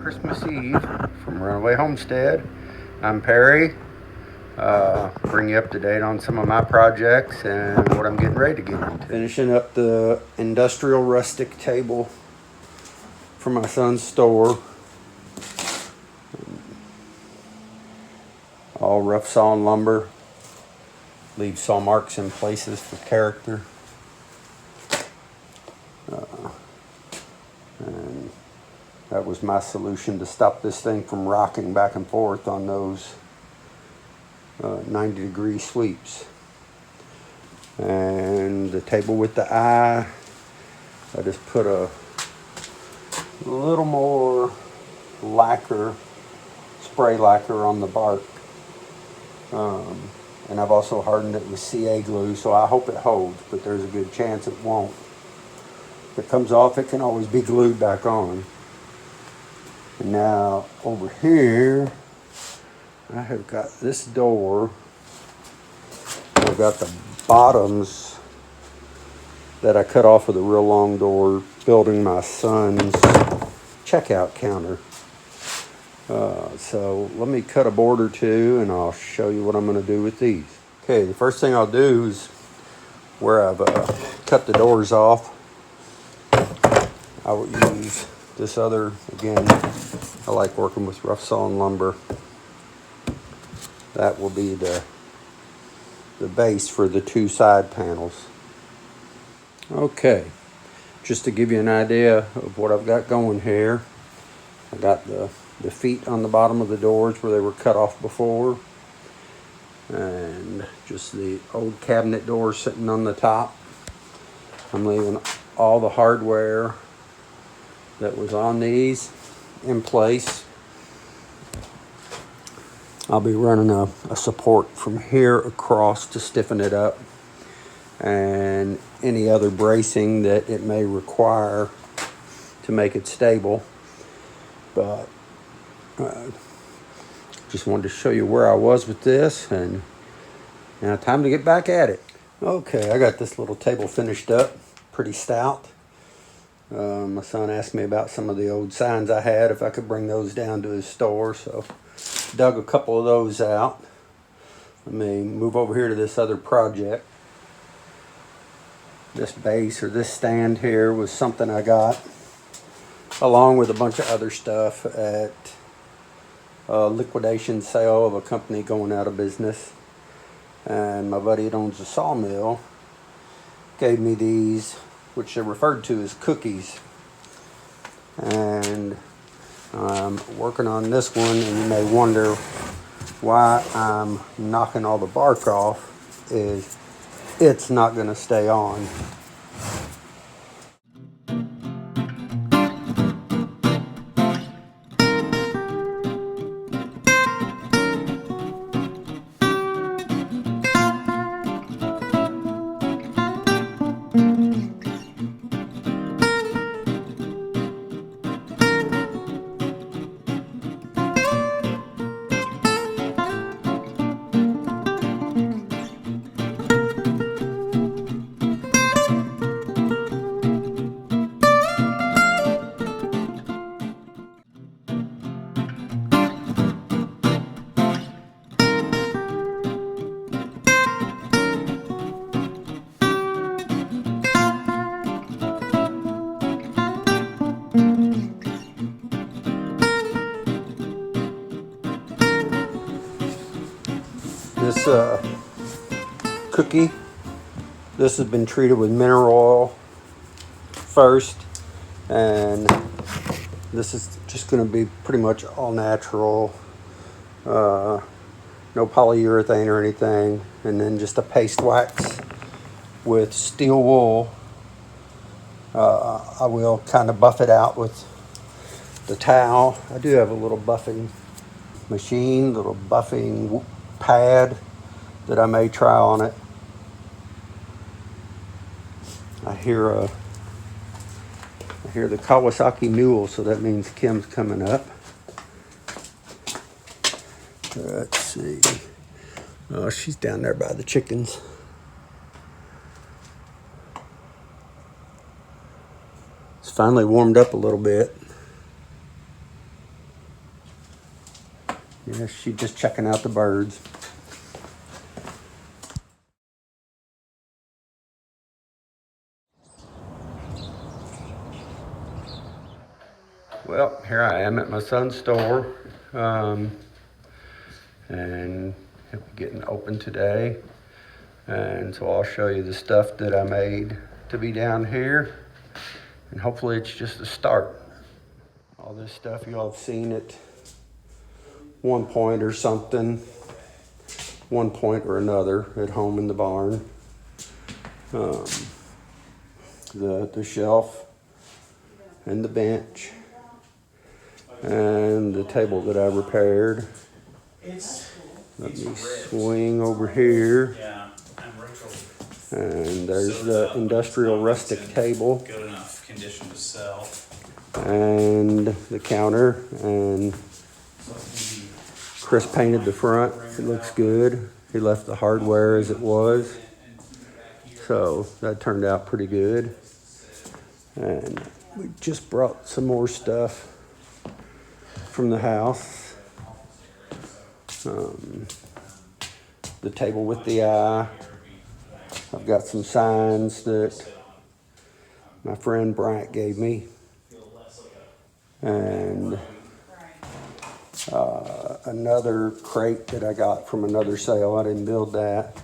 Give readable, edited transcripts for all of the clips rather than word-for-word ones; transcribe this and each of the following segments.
Christmas Eve from Runaway Homestead. I'm Perry. Bring you up to date on some of my projects and what I'm getting ready to get into. Finishing up the industrial rustic table for my son's store. All rough sawn lumber. Leave saw marks in places for character. And that was my solution to stop this thing from rocking back and forth on those 90-degree sweeps. And the table with the eye, I just put a little more lacquer, spray lacquer on the bark. And I've also hardened it with CA glue, so I hope it holds, but there's a good chance it won't. If it comes off, it can always be glued back on. And now over here, I have got this door. I've got the bottoms that I cut off of the real long door building my son's checkout counter. So let me cut a board or two and I'll show you what I'm going to do with these. Okay, the first thing I'll do is where I've cut the doors off, I will use this other, again, I like working with rough sawn lumber. That will be the base for the two side panels. Okay, just to give you an idea of what I've got going here, I got the feet on the bottom of the doors where they were cut off before, and just the old cabinet door sitting on the top. I'm leaving all the hardware that was on these in place. I'll be running a support from here across to stiffen it up, and any other bracing that it may require to make it stable. But just wanted to show you where I was with this, and now time to get back at it. Okay, I got this little table finished up, pretty stout. My son asked me about some of the old signs I had, if I could bring those down to his store, so dug a couple of those out. Let me move over here to this other project. This base or this stand here was something I got along with a bunch of other stuff at a liquidation sale of a company going out of business. And my buddy that owns a sawmill gave me these, which are referred to as cookies. And I'm working on this one, and you may wonder why I'm knocking all the bark off. Is it's not going to stay on. This cookie, this has been treated with mineral oil first, and this is just going to be pretty much all natural, no polyurethane or anything, and then just a paste wax with steel wool. I will kind of buff it out with the towel. I do have a little buffing machine, little buffing pad that I may try on it. I hear the Kawasaki mule, so that means Kim's coming up. Let's see. Oh, she's down there by the chickens. It's finally warmed up a little bit. Yeah, she's just checking out the birds. Well, here I am at my son's store, and he'll be getting open today. And so I'll show you the stuff that I made to be down here, and hopefully it's just a start. All this stuff you all have seen at one point or something, one point or another at home in the barn. The shelf and the bench and the table that I repaired. Let me swing over here. And there's the industrial rustic table. Good enough condition to sell. And the counter, and Chris painted the front. It looks good. He left the hardware as it was. So that turned out pretty good. And we just brought some more stuff from the house. The table with the eye. I've got some signs that my friend Bryant gave me. And another crate that I got from another sale. I didn't build that.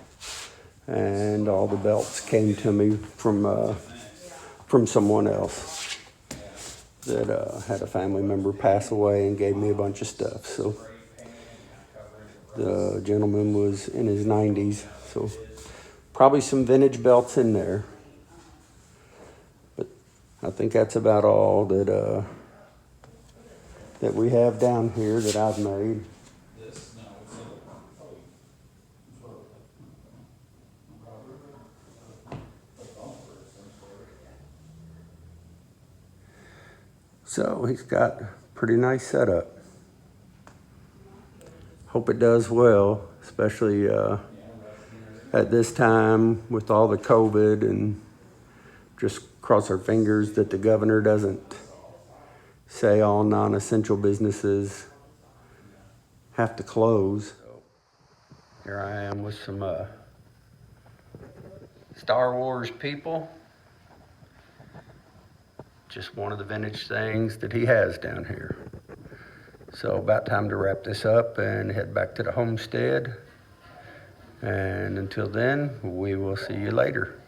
And all the belts came to me from someone else that had a family member pass away and gave me a bunch of stuff. So the gentleman was in his 90s, so probably some vintage belts in there. But I think that's about all that that we have down here that I've made. So he's got a pretty nice setup. Hope it does well, especially at this time with all the COVID, and just cross our fingers that the governor doesn't say all non-essential businesses have to close. So here I am with some Star Wars people. Just one of the vintage things that he has down here. So about time to wrap this up and head back to the homestead. And until then, we will see you later.